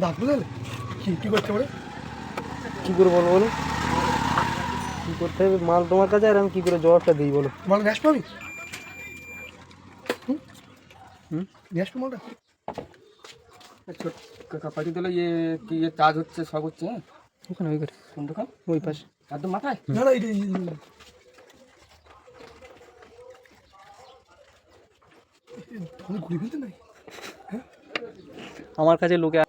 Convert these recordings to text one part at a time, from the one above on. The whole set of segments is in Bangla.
দাঁত বুঝলে কি করতে পারে? কী করে বলো বলো, কী করতে হবে? মাল তোমার কাছে, আর আমি কী করে জবাবটা দিই বলো? মাল গ্যাস পাবি? হুম, গ্যাস পা মালটা ছোট কাপাটি দিলে ইয়ে কি ইয়ে চার্জ হচ্ছে সব হচ্ছে। হ্যাঁ ওখানে ওই করে, কোন দোকান? ওই পাশে। একদম মাথায়। না না এটা ঘুরে ফেলতে নাই। আমার কাছে লোকে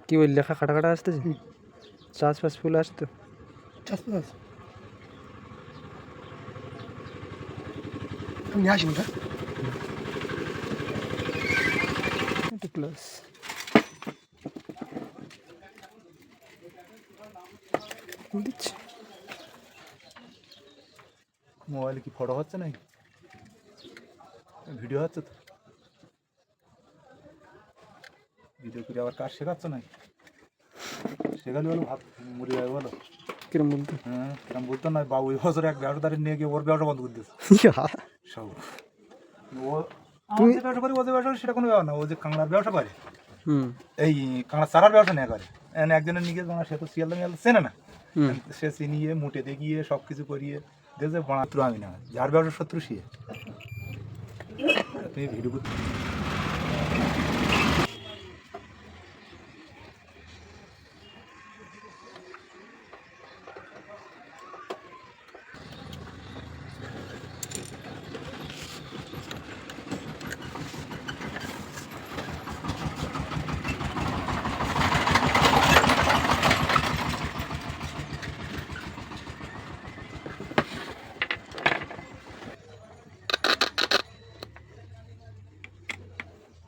কি ওই লেখা কাটা কাটা আসতেছে, চাষ ফাস ফুল আসতো। চাষ পাস আমি নিয়ে আসি ওটা। প্লাস দিচ্ছি। মোবাইলে কি ফটো হচ্ছে নাকি? ভিডিও হচ্ছে তো, ভিডিও করে আবার কাজ শেখাচ্ছ নাকি? শেখালে বলো ভাত মুড়ি যাবে বলো। কিরম বলতো? হ্যাঁ এরকম বলতো না, বাবু এই বছর এক ব্যবসাদারি নিয়ে গিয়ে ওর ব্যবসা বন্ধ করে দিয়েছে সব। ও আমি যে ব্যবসা করি, ও যে ব্যবসা করি সেটা কোনো ব্যাপার না। ও যে কাঁকড়ার ব্যবসা করে, হুম এই কাঁকড়া চারার ব্যবসা নিয়ে করে। একজনের নিয়ে গিয়ে সে তো শিয়ালদা মিয়ালদা চেনে না, হুম। সে চিনিয়ে মুটে দিয়ে গিয়ে সব কিছু করিয়ে দেখছে বাড়াত্র আমি না, যার ব্যবসা শত্রু সে। তুমি ভিডিও